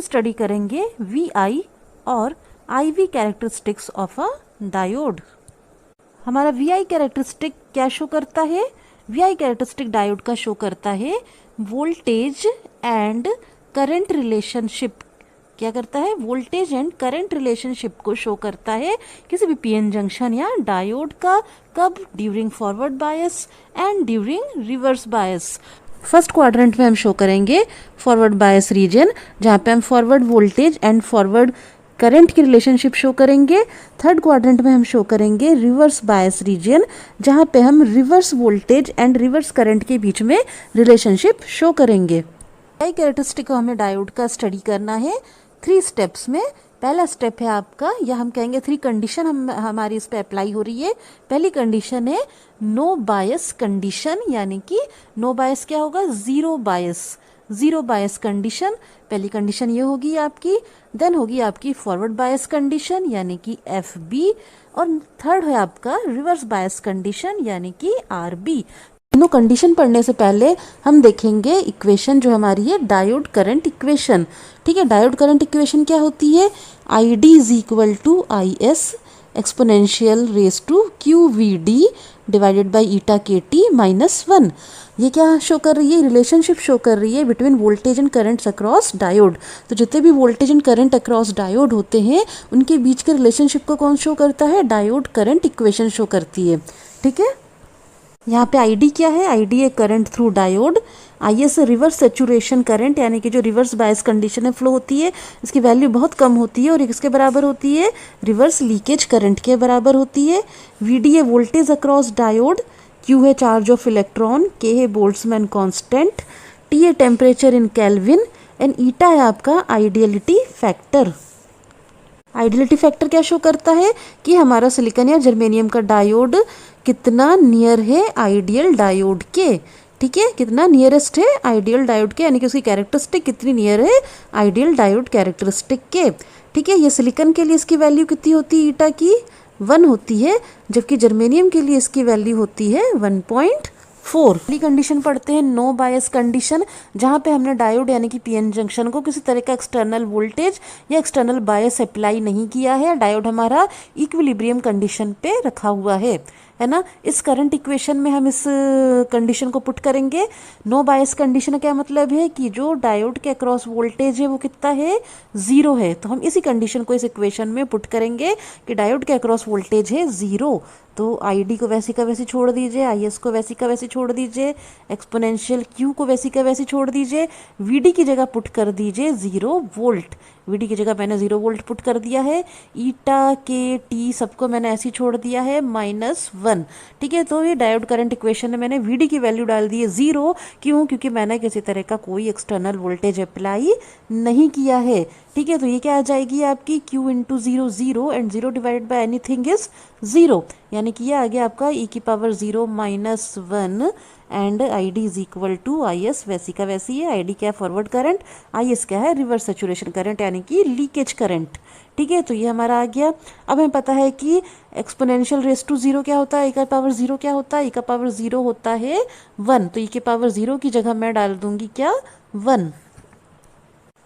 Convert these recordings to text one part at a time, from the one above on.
Study करेंगे V I और I V characteristics of a diode. हमारा वी आई कैरेक्टरिस्टिक क्या शो करता है? वी आई कैरेक्टरिस्टिक डायोड का शो करता है वोल्टेज एंड करंट रिलेशनशिप। क्या करता है? वोल्टेज एंड करंट रिलेशनशिप को शो करता है किसी भी पीएन जंक्शन या डायोड का। कब? During forward bias and during reverse bias. First quadrant में हम शो करेंगे फॉरवर्ड बायस रीजन, जहाँ पे हम forward voltage and forward current की रिलेशनशिप शो करेंगे। थर्ड क्वाड्रेंट में हम शो करेंगे रिवर्स बायस रीजन, जहाँ पे हम reverse voltage and reverse current के बीच में रिलेशनशिप शो करेंगे। आई कैरेक्टरिस्टिक को हमें डायोड का स्टडी करना है 3 स्टेप्स में। पहला स्टेप है आपका, या हम कहेंगे 3 कंडीशन हमारी इस पे अप्लाई हो रही है। पहली कंडीशन है नो बायस कंडीशन, यानी कि नो बायस क्या होगा? जीरो बायस। जीरो बायस कंडीशन पहली कंडीशन ये होगी आपकी। देन होगी आपकी फॉरवर्ड बायस कंडीशन यानी कि एफ बी, और थर्ड है आपका रिवर्स बायस कंडीशन यानी कि आर बी। तीनों कंडीशन पढ़ने से पहले हम देखेंगे इक्वेशन जो हमारी है डायोड करंट इक्वेशन। ठीक है, डायोड करंट इक्वेशन क्या होती है? I D is equal to I S exponential raise to Q V D divided by eta K T minus 1। ये क्या शो कर रही है? रिलेशनशिप शो कर रही है between voltage and currents across diode. तो जितने भी voltage and current across diode होते हैं उनके बीच के रिलेशनशिप को कौन शो करता है? डायोड करंट इक्वेशन शो करती है। ठीक है, यहाँ पे आई डी क्या है? आई डी है current through diode. I S reverse saturation current, यानी कि जो रिवर्स बायस कंडीशन में फ्लो होती है इसकी वैल्यू बहुत कम होती है और किसके बराबर होती है? रिवर्स लीकेज करंट के बराबर होती है। वी डी है वोल्टेज अक्रॉस डायोड। क्यू है चार्ज ऑफ इलेक्ट्रॉन। के है बोल्ट्जमैन कांस्टेंट। टी है टेम्परेचर इन केल्विन एंड ईटा है आपका आइडियलिटी फैक्टर। आइडियलिटी फैक्टर क्या शो करता है कि हमारा सिलिकॉन या जर्मेनियम का डायोड कितना नियर है आइडियल डायोड के। ठीक है, कितना नियरेस्ट है आइडियल डायोड के, यानी कि उसकी कैरेक्टरिस्टिक कितनी नियर है आइडियल डायोड कैरेक्टरिस्टिक के। ठीक है, ये सिलिकॉन के लिए इसकी वैल्यू कितनी होती है? ईटा की 1 होती है, जबकि जर्मेनियम के लिए इसकी वैल्यू होती है 1.4। पहली कंडीशन पढ़ते हैं नो बायस कंडीशन, जहां पे हमने डायोड यानी कि पीएन जंक्शन को किसी तरह का एक्सटर्नल वोल्टेज या एक्सटर्नल बायस अप्लाई नहीं किया है। डायोड हमारा इक्विलिब्रियम कंडीशन पे रखा हुआ है ना। इस करंट इक्वेशन में हम इस कंडीशन को पुट करेंगे। नो बायस कंडीशन का क्या मतलब है कि जो डायोड के अक्रॉस वोल्टेज है वो कितना है? 0 है। तो हम इसी कंडीशन को इस इक्वेशन में पुट करेंगे कि डायोड के अक्रॉस वोल्टेज है 0। तो आई डी को वैसी का वैसी छोड़ दीजिए, आई एस को वैसी का वैसी छोड़ दीजिए, एक्सपोनेंशियल क्यू को वैसी का वैसी छोड़ दीजिए, वी डी की जगह पुट कर दीजिए 0 वोल्ट। वी डी की जगह मैंने 0 वोल्ट पुट कर दिया है। ईटा के टी सबको मैंने ऐसे छोड़ दिया है -1। ठीक है, तो ये डायोड करंट इक्वेशन में मैंने वी डी की वैल्यू डाल दी है 0। क्यों? क्योंकि मैंने किसी तरह का कोई एक्सटर्नल वोल्टेज अप्लाई नहीं किया है। ठीक है, तो ये क्या आ जाएगी आपकी Q into 0 0 and 0 divided by anything is 0, यानी कि ये आ गया आपका e की power 0 -1 and I D is equal to I S वैसी का वैसी है। आई डी क्या है? Forward current. आई एस क्या है? रिवर्स सेचुरेशन करंट यानी कि लीकेज करंट। ठीक है, तो ये हमारा आ गया। अब हमें पता है कि एक्सपोनेंशियल रेस टू 0 क्या होता है? e का पावर 0 क्या होता है? e का पावर 0 होता है 1। तो e के पावर 0 की जगह मैं डाल दूंगी क्या? 1।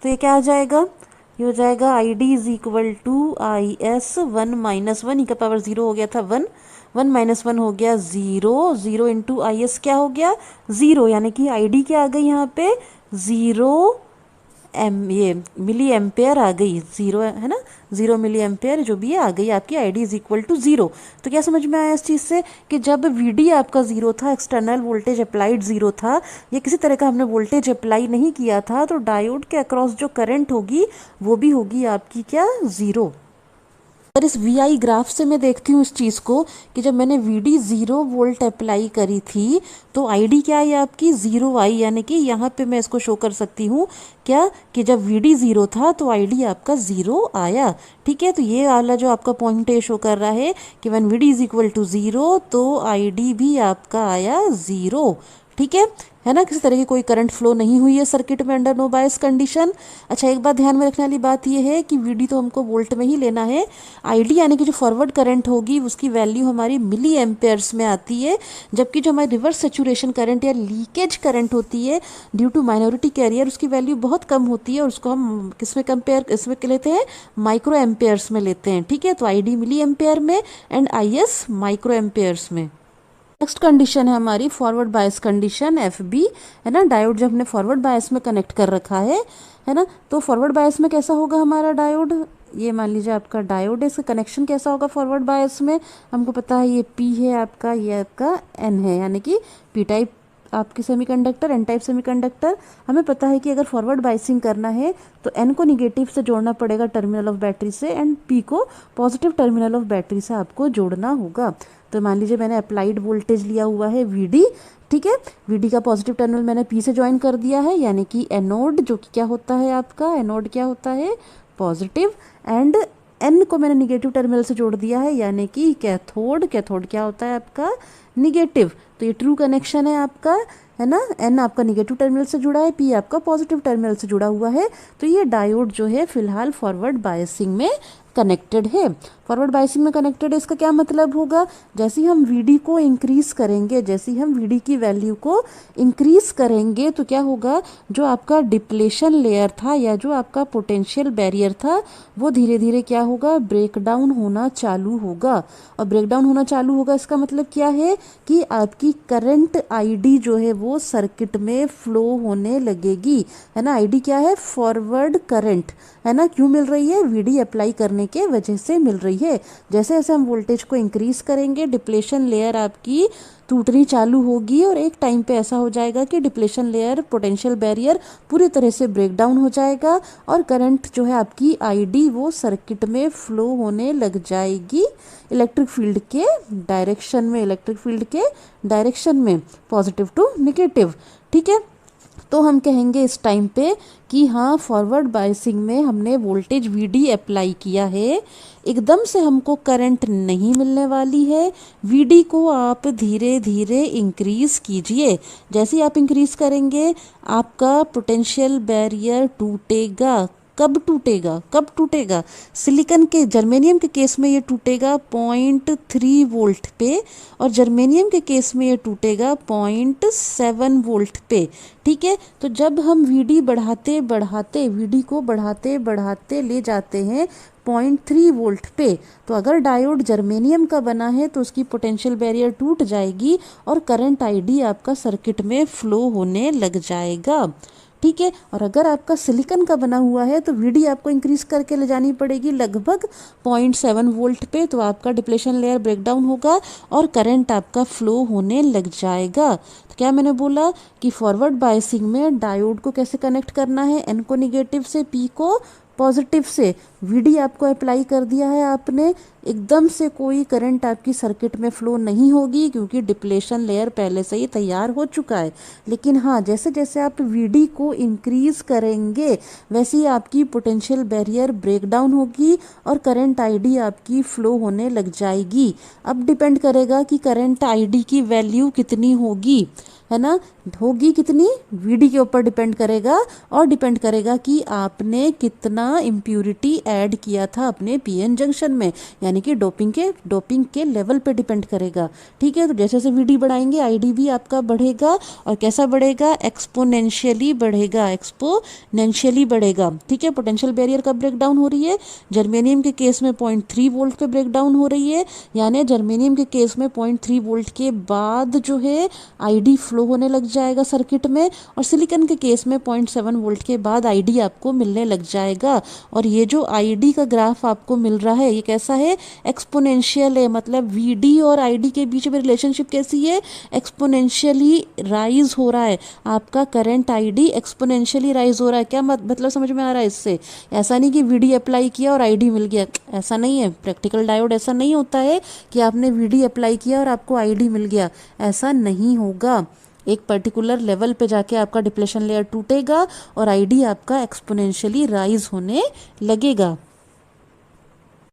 तो ये क्या आ जाएगा? ये हो जाएगा I D is equal to I S 1 -1, E का पावर 0 हो गया था 1, 1 -1 हो गया 0, 0 इंटू आई एस क्या हो गया? 0, यानी कि आई डी क्या आ गई यहाँ पे? 0 ये मिली एम्पेयर आ गई। 0 है ना, 0 मिली एम्पेयर जो भी है आ गई आपकी I D is equal to 0। तो क्या समझ में आया इस चीज़ से कि जब वी डी आपका 0 था, एक्सटर्नल वोल्टेज अप्लाइड 0 था, या किसी तरह का हमने वोल्टेज अप्लाई नहीं किया था, तो डायोड के अक्रॉस जो करंट होगी वो भी होगी आपकी क्या? 0। अगर इस वी आई ग्राफ से मैं देखती हूँ इस चीज़ को कि जब मैंने वी डी 0 वोल्ट अप्लाई करी थी तो आई डी क्या आई आपकी? 0 आई, यानी कि यहाँ पे मैं इसको शो कर सकती हूँ क्या कि जब वी डी 0 था तो आई डी आपका 0 आया। ठीक है, तो ये वाला जो आपका पॉइंट है शो कर रहा है कि when V D is equal to 0 तो आई डी भी आपका आया 0। ठीक है ना, किसी तरह की कोई करंट फ्लो नहीं हुई है सर्किट में अंडर नो बायस कंडीशन। अच्छा, एक बात ध्यान में रखने वाली बात यह है कि वीडी तो हमको वोल्ट में ही लेना है, आईडी यानी कि जो फॉरवर्ड करंट होगी उसकी वैल्यू हमारी मिली एम्पेयर्स में आती है, जबकि जो हमारी रिवर्स सेचुरेशन करंट या लीकेज करंट होती है ड्यू टू माइनॉरिटी कैरियर, उसकी वैल्यू बहुत कम होती है और उसको हम किसमें कंपेयर इसमें लेते हैं, माइक्रो एम्पेयर्स में लेते हैं। ठीक है, तो आईडी मिली एम्पेयर में एंड आईएस माइक्रो एम्पेयर्स में। नेक्स्ट कंडीशन है हमारी forward bias condition F B, है ना। डायोड जब हमने फॉरवर्ड बायस में कनेक्ट कर रखा है ना, तो फॉरवर्ड बायस में कैसा होगा हमारा डायोड, ये मान लीजिए आपका डायोड है, इसका कनेक्शन कैसा होगा फॉरवर्ड बायस में, हमको पता है ये पी है आपका, ये आपका एन है, यानी कि पी टाइप आपकी सेमीकंडक्टर, एन टाइप सेमीकंडक्टर। हमें पता है कि अगर फॉरवर्ड बायसिंग करना है तो एन को निगेटिव से जोड़ना पड़ेगा टर्मिनल ऑफ बैटरी से, एंड पी को पॉजिटिव टर्मिनल ऑफ बैटरी से आपको जोड़ना होगा। तो मान लीजिए मैंने अप्लाइड वोल्टेज लिया हुआ है वीडी, ठीक है, वीडी का पॉजिटिव टर्मिनल मैंने पी से ज्वाइन कर दिया है, यानी कि एनोड जो कि क्या होता है आपका, एनोड क्या होता है पॉजिटिव, एंड एन को मैंने निगेटिव टर्मिनल से जोड़ दिया है, यानी कि कैथोड, कैथोड क्या होता है आपका निगेटिव। तो ये ट्रू कनेक्शन है आपका, है ना। एन आपका निगेटिव टर्मिनल से जुड़ा है, पी आपका पॉजिटिव टर्मिनल से जुड़ा हुआ है। तो ये डायोड जो है फिलहाल फॉरवर्ड बायसिंग में कनेक्टेड है। फॉरवर्ड बायसिंग में कनेक्टेड है, इसका क्या मतलब होगा, जैसे ही हम वीडी को इंक्रीज करेंगे, जैसे ही हम वीडी की वैल्यू को इंक्रीज करेंगे तो क्या होगा, जो आपका डिप्लेशन लेयर था या जो आपका पोटेंशियल बैरियर था वो धीरे धीरे क्या होगा, ब्रेक डाउन होना चालू होगा। और ब्रेक डाउन होना चालू होगा इसका मतलब क्या है कि आपकी करंट आईडी जो है वो सर्किट में फ्लो होने लगेगी, है ना। आईडी क्या है, फॉरवर्ड करंट, है ना। क्यों मिल रही है, वीडी अप्लाई करने के वजह से मिल रही है। जैसे जैसे हम वोल्टेज को इंक्रीज करेंगे डिप्लेशन लेयर आपकी टूटनी चालू होगी और एक टाइम पे ऐसा हो जाएगा कि डिप्लेशन लेयर, पोटेंशियल बैरियर पूरी तरह से ब्रेक डाउन हो जाएगा और करंट जो है आपकी आईडी वो सर्किट में फ्लो होने लग जाएगी इलेक्ट्रिक फील्ड के डायरेक्शन में, इलेक्ट्रिक फील्ड के डायरेक्शन में, पॉजिटिव टू नेगेटिव। ठीक है, तो हम कहेंगे इस टाइम पे कि हाँ फॉरवर्ड बायसिंग में हमने वोल्टेज वीडी अप्लाई किया है, एकदम से हमको करंट नहीं मिलने वाली है, वीडी को आप धीरे धीरे इंक्रीज कीजिए। जैसे ही आप इंक्रीज करेंगे आपका पोटेंशियल बैरियर टूटेगा। कब टूटेगा, कब टूटेगा, सिलिकॉन के, जर्मेनियम के केस में ये टूटेगा 0.3 वोल्ट पे और जर्मेनियम के केस में ये टूटेगा 0.7 वोल्ट पे। ठीक है, तो जब हम वीडी बढ़ाते बढ़ाते, वीडी को बढ़ाते बढ़ाते ले जाते हैं 0.3 वोल्ट पे, तो अगर डायोड जर्मेनियम का बना है तो उसकी पोटेंशियल बैरियर टूट जाएगी और करंट आईडी आपका सर्किट में फ्लो होने लग जाएगा। ठीक है, और अगर आपका सिलिकॉन का बना हुआ है तो वीडी आपको इंक्रीज करके ले जानी पड़ेगी लगभग 0.7 वोल्ट पे, तो आपका डिप्लेशन लेयर ब्रेक डाउन होगा और करंट आपका फ्लो होने लग जाएगा। तो क्या मैंने बोला कि फॉरवर्ड बायसिंग में डायोड को कैसे कनेक्ट करना है, एन को निगेटिव से, पी को पॉजिटिव से। वीडी आपको अप्लाई कर दिया है आपने, एकदम से कोई करंट आपकी सर्किट में फ्लो नहीं होगी क्योंकि डिप्लेशन लेयर पहले से ही तैयार हो चुका है। लेकिन हाँ, जैसे जैसे आप वीडी को इंक्रीज करेंगे वैसे ही आपकी पोटेंशियल बैरियर ब्रेक डाउन होगी और करंट आईडी आपकी फ्लो होने लग जाएगी। अब डिपेंड करेगा कि करंट आईडी की वैल्यू कितनी होगी, है ना, होगी कितनी, वीडी के ऊपर डिपेंड करेगा और डिपेंड करेगा कि आपने कितना इम्प्यूरिटी ऐड किया था अपने पीएन जंक्शन में, यानी कि डोपिंग के लेवल पे डिपेंड करेगा। ठीक है, तो जैसे जैसे वीडी बढ़ाएंगे आईडी भी आपका बढ़ेगा और कैसा बढ़ेगा, एक्सपोनेंशियली बढ़ेगा, एक्सपोनेंशियली बढ़ेगा। ठीक है, पोटेंशियल बैरियर का ब्रेक डाउन हो रही है, जर्मेनियम के केस में 0.3 वोल्ट पे ब्रेक डाउन हो रही है, यानी जर्मेनियम के केस में 0.3 वोल्ट के बाद जो है आईडी फ्लो होने लग जाएगा सर्किट में, और सिलिकॉन के केस में 0.7 वोल्ट के बाद आईडी आपको मिलने लग जाएगा। और ये जो आईडी का ग्राफ आपको मिल रहा है ये कैसा है, एक्सपोनेंशियल है, मतलब वीडी और आईडी के बीच में रिलेशनशिप कैसी है, एक्सपोनेंशियली राइज हो रहा है, आपका करंट आईडी एक्सपोनेंशियली राइज हो रहा है। क्या मतलब समझ में आ रहा है इससे, ऐसा नहीं कि वीडी अप्लाई किया और आईडी मिल गया, ऐसा नहीं है। प्रैक्टिकल डायोड ऐसा नहीं होता है कि आपने वीडी अप्लाई किया और आपको आईडी मिल गया, ऐसा नहीं होगा। एक पर्टिकुलर लेवल पे जाके आपका डिप्लेशन लेयर टूटेगा और आईडी आपका एक्सपोनेंशियली राइज होने लगेगा।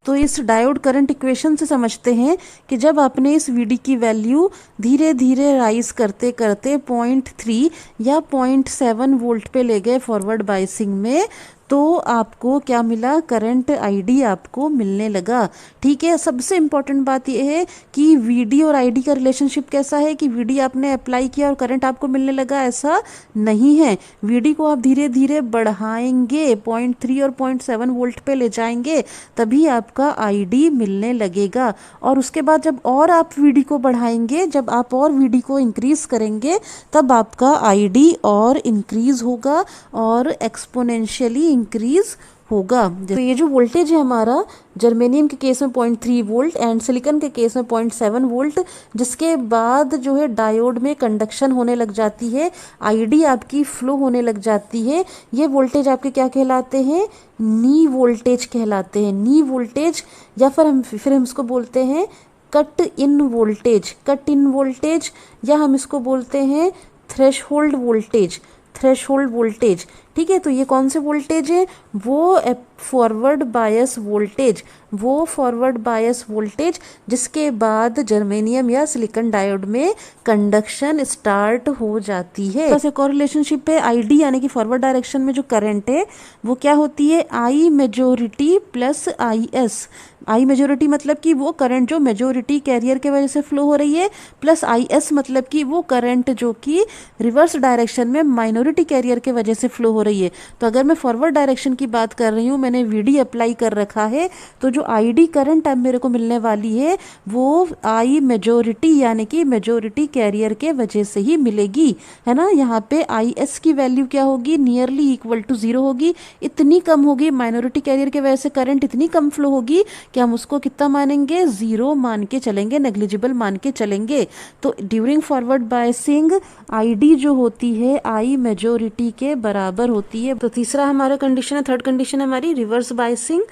तो इस डायोड करंट इक्वेशन से समझते हैं कि जब आपने इस वीडी की वैल्यू धीरे धीरे राइज करते करते 0.3 या 0.7 वोल्ट पे ले गए फॉरवर्ड बायसिंग में, तो आपको क्या मिला, करंट आईडी आपको मिलने लगा। ठीक है, सबसे इम्पॉर्टेंट बात यह है कि वीडी और आईडी का रिलेशनशिप कैसा है कि वीडी आपने अप्लाई किया और करंट आपको मिलने लगा, ऐसा नहीं है। वीडी को आप धीरे धीरे बढ़ाएंगे, 0.3 और 0.7 वोल्ट पे ले जाएंगे, तभी आपका आईडी मिलने लगेगा। और उसके बाद जब और आप वीडी को बढ़ाएंगे, जब आप और वीडी को इंक्रीज करेंगे, तब आपका आईडी और इंक्रीज होगा और एक्सपोनेंशियली इंक्रीज होगा। तो ये जो वोल्टेज है हमारा, जर्मेनियम के केस में 0.3 वोल्ट एंड सिलिकॉन के केस में 0.7 वोल्ट, जिसके बाद जो है डायोड में कंडक्शन होने लग जाती है, आईडी आपकी फ्लो होने लग जाती है। ये वोल्टेज आपके क्या कहलाते हैं, नी वोल्टेज कहलाते हैं। नी वोल्टेज या फिर हम इसको बोलते हैं cut in voltage, cut in voltage, या हम इसको बोलते हैं थ्रेशहोल्ड वोल्टेज, थ्रेशहोल्ड वोल्टेज। ठीक है, तो ये कौन से वोल्टेज है, वो फॉरवर्ड बायस वोल्टेज, वो फॉरवर्ड बायस वोल्टेज जिसके बाद जर्मेनियम या सिलिकॉन डायोड में कंडक्शन स्टार्ट हो जाती है। तो एक और रिलेशनशिप है आईडी यानी कि फॉरवर्ड डायरेक्शन में जो करंट है वो क्या होती है, I majority plus I S. I majority मतलब कि वो करंट जो मेजोरिटी कैरियर के वजह से फ्लो हो रही है, प्लस आई एस मतलब कि वो करंट जो कि रिवर्स डायरेक्शन में माइनॉरिटी कैरियर के वजह से फ्लो हो रही है। तो अगर मैं फॉरवर्ड डायरेक्शन की बात कर रही हूँ, मैंने वीडी अप्लाई कर रखा है, तो जो आईडी करंट अब मेरे को मिलने वाली है वो आई मेजोरिटी यानी कि मेजोरिटी कैरियर के वजह से ही मिलेगी, है ना। यहाँ पे आई एस की वैल्यू क्या होगी, नियरली इक्वल टू 0 होगी। इतनी कम होगी, माइनॉरिटी कैरियर के वजह से करंट इतनी कम फ्लो होगी कि हम उसको कितना मानेंगे, 0 मान के चलेंगे, नेग्लिजिबल मान के चलेंगे। तो ड्यूरिंग फॉरवर्ड बायसिंग आईडी जो होती है आई मेजोरिटी के बराबर होती है। तो तीसरा हमारा कंडीशन है, थर्ड कंडीशन है हमारी रिवर्स बायसिंग।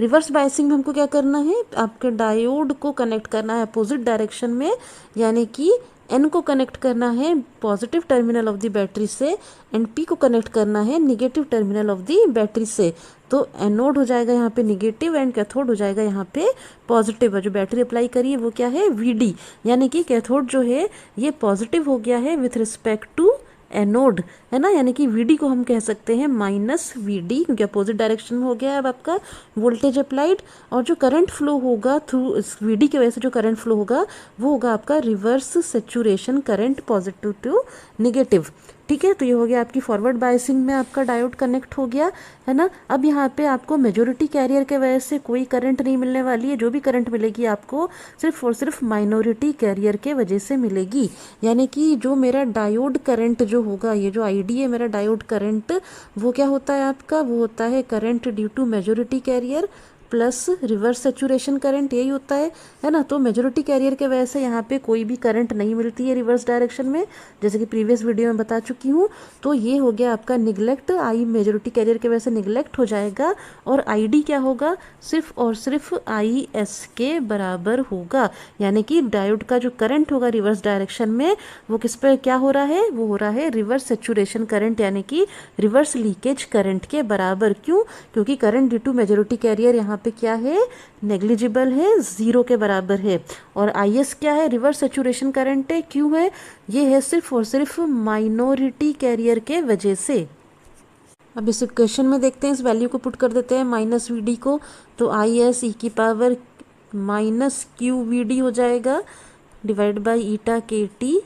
रिवर्स बायसिंग में हमको क्या करना है, आपके डायोड को कनेक्ट करना है अपोजिट डायरेक्शन में, यानी कि एन को कनेक्ट करना है positive terminal of the battery से एंड पी को कनेक्ट करना है negative terminal of the battery से। तो एनोड हो जाएगा यहाँ पे निगेटिव एंड कैथोड हो जाएगा यहाँ पे पॉजिटिव। जो बैटरी अप्लाई करी है वो क्या है, वीडी, यानी कि कैथोड जो है ये पॉजिटिव हो गया है विथ रिस्पेक्ट टू एनोड, है ना। यानी कि वीडी को हम कह सकते हैं माइनस वीडी, क्योंकि अपोजिट डायरेक्शन में हो गया है अब आपका वोल्टेज अप्लाइड। और जो करंट फ्लो होगा थ्रू इस वीडी की वजह से, जो करंट फ्लो होगा वो होगा आपका reverse saturation current, positive to negative. ठीक है, तो ये हो गया आपकी फॉरवर्ड बायसिंग में आपका डायोड कनेक्ट हो गया, है ना। अब यहाँ पे आपको मेजोरिटी कैरियर के वजह से कोई करंट नहीं मिलने वाली है, जो भी करंट मिलेगी आपको सिर्फ और सिर्फ माइनॉरिटी कैरियर के वजह से मिलेगी। यानी कि जो मेरा डायोड करंट जो होगा, ये जो आईडी है मेरा डायोड करंट, वो क्या होता है आपका, वो होता है current due to majority carrier plus reverse saturation current, यही होता है ना। तो मेजोरिटी कैरियर के वजह से यहाँ पे कोई भी करंट नहीं मिलती है रिवर्स डायरेक्शन में, जैसे कि प्रीवियस वीडियो में बता चुकी हूँ। तो ये हो गया आपका निगलेक्ट, आई मेजोरिटी कैरियर के वजह से निगलेक्ट हो जाएगा और आईडी क्या होगा, सिर्फ और सिर्फ आई एस के बराबर होगा। यानी कि डायोड का जो करंट होगा रिवर्स डायरेक्शन में वो किस पे क्या हो रहा है, वो हो रहा है रिवर्स सेचुरेशन करंट, यानी कि रिवर्स लीकेज करंट के बराबर। क्यों, क्योंकि current due to majority carrier यहाँ पे क्या है, नेग्लिजिबल है, 0 के बराबर है। और आई एस क्या है, रिवर्स सेचुरेशन करंट है। क्यों है, ये है सिर्फ और सिर्फ माइनॉरिटी कैरियर के वजह से। अब इस इक्वेशन में देखते हैं, इस वैल्यू को पुट कर देते हैं माइनस वी डी को, तो आई एस ई की power minus Q V D हो जाएगा divide by eta K T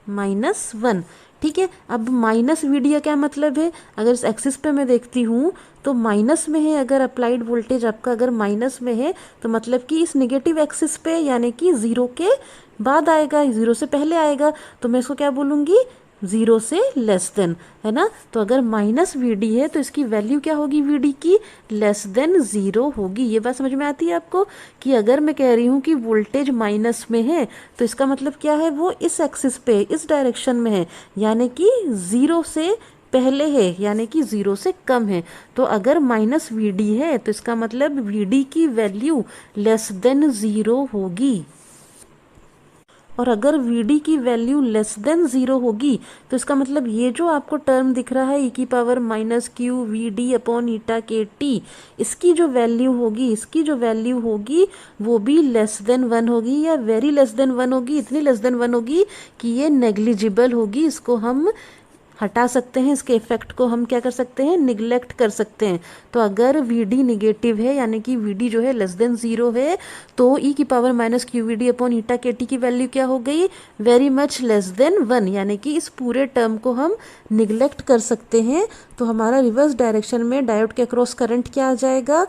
minus 1। ठीक है, अब माइनस वी डी का क्या मतलब है, अगर इस एक्सिस पे मैं देखती हूँ तो माइनस में है, अगर अप्लाइड वोल्टेज आपका अगर माइनस में है तो मतलब कि इस नेगेटिव एक्सिस पे यानी कि 0 के बाद आएगा, 0 से पहले आएगा, तो मैं इसको क्या बोलूँगी, 0 से लेस देन, है ना। तो अगर माइनस वी डी है तो इसकी वैल्यू क्या होगी, वी डी की लेस देन 0 होगी। ये बात समझ में आती है आपको कि अगर मैं कह रही हूँ कि वोल्टेज माइनस में है तो इसका मतलब क्या है, वो इस एक्सिस पे इस डायरेक्शन में है, यानी कि 0 से पहले है, यानी कि 0 से कम है। तो अगर माइनस वी डी है तो इसका मतलब वी डी की वैल्यू लेस देन 0 होगी। और अगर Vd की वैल्यू लेस देन 0 होगी तो इसका मतलब ये जो आपको टर्म दिख रहा है e⁻⁻ Vd अपॉन ईटा kT, इसकी जो वैल्यू होगी वो भी लेस देन 1 होगी या वेरी लेस देन 1 होगी, इतनी लेस देन 1 होगी कि ये नेग्लिजिबल होगी। इसको हम हटा सकते हैं, इसके इफेक्ट को हम क्या कर सकते हैं, निगलेक्ट कर सकते हैं। तो अगर Vd निगेटिव है यानी कि Vd जो है लेस देन 0 है तो e⁻⁻ अपॉन ईटा kT की वैल्यू क्या हो गई, वेरी मच लेस देन 1, यानी कि इस पूरे टर्म को हम निगलेक्ट कर सकते हैं। तो हमारा रिवर्स डायरेक्शन में डायोड के अक्रॉस करंट क्या आ जाएगा,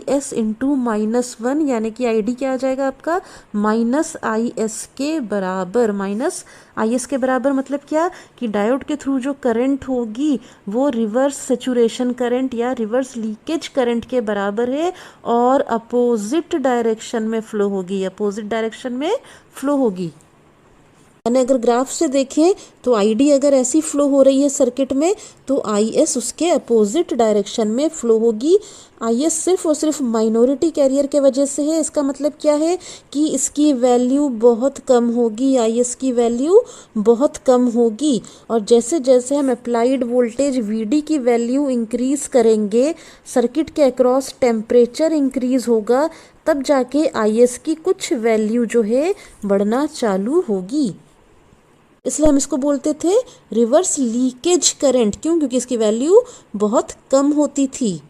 Is इंटू -1, यानी कि Id क्या आ जाएगा आपका -Is के बराबर। -Is के बराबर मतलब क्या कि डायोड के थ्रू जो करंट होगी वो रिवर्स सेचुरेशन करंट या रिवर्स लीकेज करंट के बराबर है और अपोजिट डायरेक्शन में फ्लो होगी। यानी अगर ग्राफ से देखें तो Id अगर ऐसी फ्लो हो रही है सर्किट में तो Is उसके अपोजिट डायरेक्शन में फ्लो होगी। Is सिर्फ और सिर्फ माइनॉरिटी कैरियर के वजह से है। इसका मतलब क्या है कि इसकी वैल्यू बहुत कम होगी, Is की वैल्यू बहुत कम होगी। और जैसे जैसे हम अप्लाइड वोल्टेज Vd की वैल्यू इंक्रीज करेंगे, सर्किट के अक्रॉस टेम्परेचर इंक्रीज होगा, तब जाके Is की कुछ वैल्यू जो है बढ़ना चालू होगी। इसलिए हम इसको बोलते थे रिवर्स लीकेज करंट। क्यों? क्योंकि इसकी वैल्यू बहुत कम होती थी।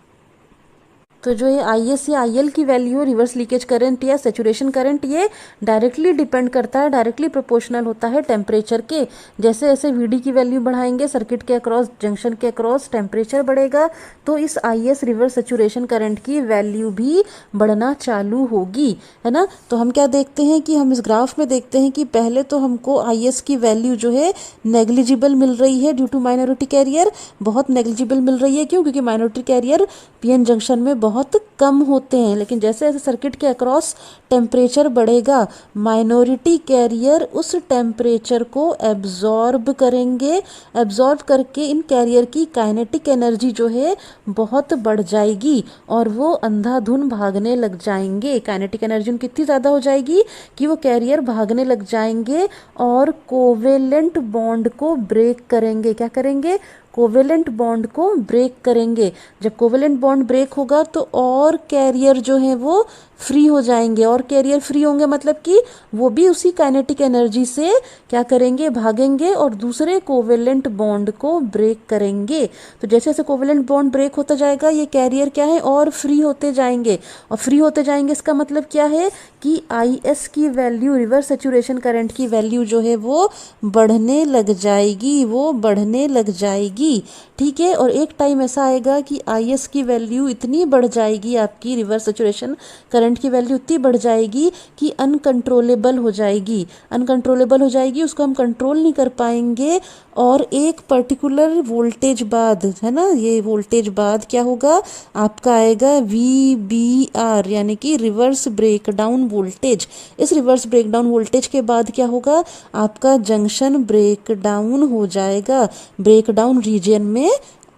तो जो ये Is या IL की वैल्यू है, रिवर्स लीकेज करंट या सेचुरेशन करंट, ये डायरेक्टली डिपेंड करता है, डायरेक्टली प्रोपोर्शनल होता है टेम्परेचर के। जैसे जैसे Vd की वैल्यू बढ़ाएंगे, सर्किट के अक्रॉस, जंक्शन के अक्रॉस टेम्परेचर बढ़ेगा तो इस Is रिवर्स सेचुरेशन करंट की वैल्यू भी बढ़ना चालू होगी, है ना। तो हम क्या देखते हैं कि हम इस ग्राफ में देखते हैं कि पहले तो हमको Is की वैल्यू जो है नेग्लिजिबल मिल रही है ड्यू टू माइनॉरिटी कैरियर, बहुत नेग्लिजिबल मिल रही है। क्यों? क्योंकि माइनॉरिटी कैरियर पीएन जंक्शन में बहुत कम होते हैं। लेकिन जैसे जैसे सर्किट के अक्रॉस टेम्परेचर बढ़ेगा, माइनॉरिटी कैरियर उस टेम्परेचर को एब्जॉर्ब करेंगे, एब्जॉर्ब करके इन कैरियर की काइनेटिक एनर्जी जो है बहुत बढ़ जाएगी और वो अंधाधुन भागने लग जाएंगे। काइनेटिक एनर्जी उनकी इतनी ज़्यादा हो जाएगी कि वो कैरियर भागने लग जाएंगे और कोवेलेंट बॉन्ड को ब्रेक करेंगे। क्या करेंगे? कोवेलेंट बॉन्ड को ब्रेक करेंगे। जब कोवेलेंट बॉन्ड ब्रेक होगा तो और कैरियर जो है वो फ्री हो जाएंगे, और कैरियर फ्री होंगे मतलब कि वो भी उसी काइनेटिक एनर्जी से क्या करेंगे, भागेंगे और दूसरे कोवेलेंट बॉन्ड को ब्रेक करेंगे। तो जैसे जैसे कोवेलेंट बॉन्ड ब्रेक होता जाएगा ये कैरियर क्या है, और फ्री होते जाएंगे, और फ्री होते जाएंगे इसका मतलब क्या है कि Is की वैल्यू, रिवर्स सेचुरेशन करंट की वैल्यू जो है वो बढ़ने लग जाएगी, वो बढ़ने लग जाएगी। ठीक है। और एक टाइम ऐसा आएगा कि Is की वैल्यू इतनी बढ़ जाएगी, आपकी रिवर्स सेचुरेशन करंट की वैल्यू इतनी बढ़ जाएगी कि अनकंट्रोलेबल हो जाएगी, अनकंट्रोलेबल हो जाएगी, उसको हम कंट्रोल नहीं कर पाएंगे। और एक पर्टिकुलर वोल्टेज बाद, है ना, ये वोल्टेज बाद क्या होगा, आपका आएगा VBR, यानी कि रिवर्स ब्रेकडाउन वोल्टेज। इस रिवर्स ब्रेकडाउन वोल्टेज के बाद क्या होगा, आपका जंक्शन ब्रेकडाउन हो जाएगा, ब्रेकडाउन रीजन में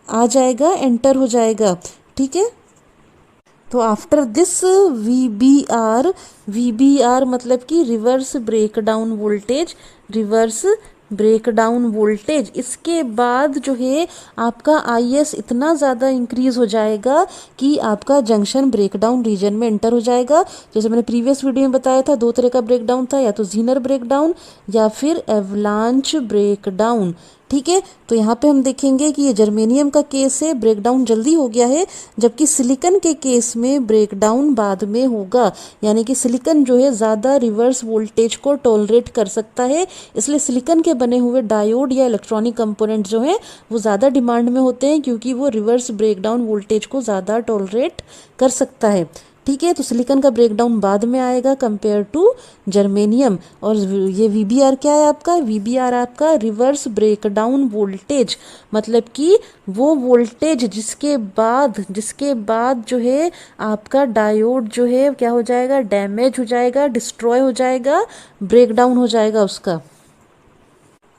आ जाएगा, एंटर हो जाएगा। ठीक है। तो आफ्टर दिस VBR मतलब कि reverse breakdown voltage, reverse breakdown voltage, इसके बाद जो है आपका Is इतना ज़्यादा इंक्रीज हो जाएगा कि आपका जंक्शन ब्रेकडाउन रीजन में एंटर हो जाएगा। जैसे मैंने प्रीवियस वीडियो में बताया था, दो तरह का ब्रेकडाउन था, या तो जीनर ब्रेकडाउन या फिर एवलांच ब्रेकडाउन। ठीक है। तो यहाँ पे हम देखेंगे कि ये जर्मेनियम का केस है, ब्रेकडाउन जल्दी हो गया है, जबकि सिलिकॉन के केस में ब्रेकडाउन बाद में होगा। यानी कि सिलिकॉन जो है ज़्यादा रिवर्स वोल्टेज को टॉलरेट कर सकता है, इसलिए सिलिकॉन के बने हुए डायोड या इलेक्ट्रॉनिक कंपोनेंट जो हैं वो ज़्यादा डिमांड में होते हैं, क्योंकि वो रिवर्स ब्रेकडाउन वोल्टेज को ज़्यादा टॉलरेट कर सकता है। ठीक है। तो सिलिकॉन का ब्रेकडाउन बाद में आएगा कंपेयर टू जर्मेनियम। और ये VBR क्या है आपका, VBR आपका रिवर्स ब्रेकडाउन वोल्टेज, मतलब कि वो वोल्टेज जिसके बाद जो है आपका डायोड जो है क्या हो जाएगा, डैमेज हो जाएगा, डिस्ट्रॉय हो जाएगा, ब्रेकडाउन हो जाएगा उसका।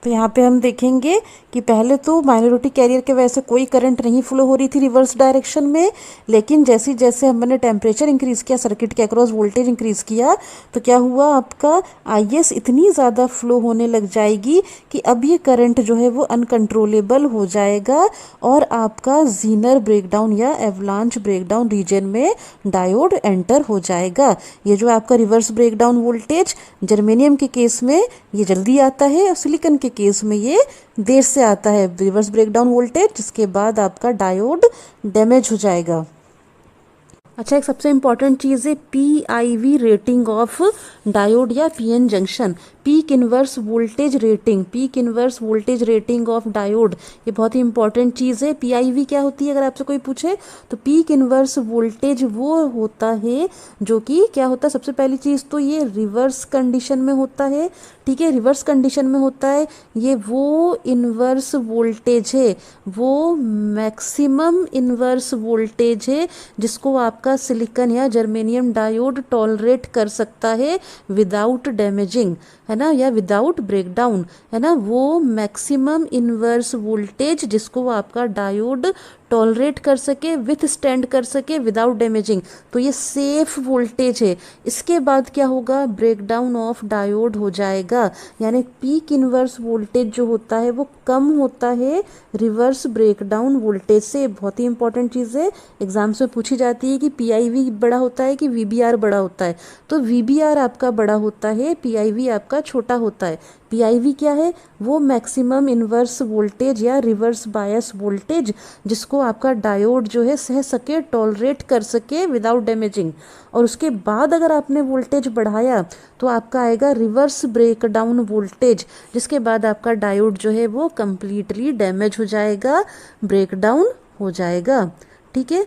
तो यहाँ पे हम देखेंगे कि पहले तो माइनॉरिटी कैरियर के वजह से कोई करंट नहीं फ्लो हो रही थी रिवर्स डायरेक्शन में, लेकिन जैसे जैसे हमने टेम्परेचर इंक्रीज किया, सर्किट के अक्रॉस वोल्टेज इंक्रीज किया, तो क्या हुआ, आपका आईएस इतनी ज़्यादा फ्लो होने लग जाएगी कि अब ये करंट जो है वो अनकंट्रोलेबल हो जाएगा और आपका जीनर ब्रेकडाउन या एवलांच ब्रेकडाउन रीजन में डायोड एंटर हो जाएगा। ये जो आपका रिवर्स ब्रेकडाउन वोल्टेज जर्मेनियम के केस में ये जल्दी आता है और सिलिकॉन के केस में ये देर से आता है, रिवर्स ब्रेकडाउन वोल्टेज, जिसके बाद आपका डायोड डैमेज हो जाएगा। अच्छा, एक सबसे इंपॉर्टेंट चीज़ है PIV रेटिंग ऑफ डायोड या PN junction, peak inverse voltage rating, peak inverse voltage rating of diode, ये बहुत ही इंपॉर्टेंट चीज़ है। PIV क्या होती है अगर आपसे कोई पूछे, तो पीक इनवर्स वोल्टेज वो होता है जो कि क्या होता है, सबसे पहली चीज़ तो ये रिवर्स कंडीशन में होता है, ठीक है, रिवर्स कंडीशन में होता है। ये वो इनवर्स वोल्टेज है, वो मैक्सिमम इनवर्स वोल्टेज है जिसको आपका सिलिकॉन या जर्मेनियम डायोड टॉलरेट कर सकता है विदाउट डैमेजिंग, है ना, या विदाउट ब्रेकडाउन, है ना, वो मैक्सिमम इनवर्स वोल्टेज जिसको आपका डायोड टॉलरेट कर सके, विथ स्टैंड कर सके विदाउट डैमेजिंग, तो ये सेफ वोल्टेज है। इसके बाद क्या होगा, ब्रेकडाउन ऑफ डायोड हो जाएगा, यानी पीक इनवर्स वोल्टेज जो होता है वो कम होता है रिवर्स ब्रेकडाउन वोल्टेज से। बहुत ही इंपॉर्टेंट चीज़ है, एग्जाम्स में पूछी जाती है कि PIV बड़ा होता है कि VBR बड़ा होता है, तो VBR आपका बड़ा होता है, PIV आपका छोटा होता है। PIV क्या है, वो मैक्सिमम इनवर्स वोल्टेज या रिवर्स बायस वोल्टेज जिसको आपका डायोड जो है सह सके, टॉलरेट कर सके विदाउट डैमेजिंग, और उसके बाद अगर आपने वोल्टेज बढ़ाया तो आपका आएगा रिवर्स ब्रेकडाउन वोल्टेज, जिसके बाद आपका डायोड जो है वो कंप्लीटली डैमेज हो जाएगा, ब्रेकडाउन हो जाएगा, ठीक है।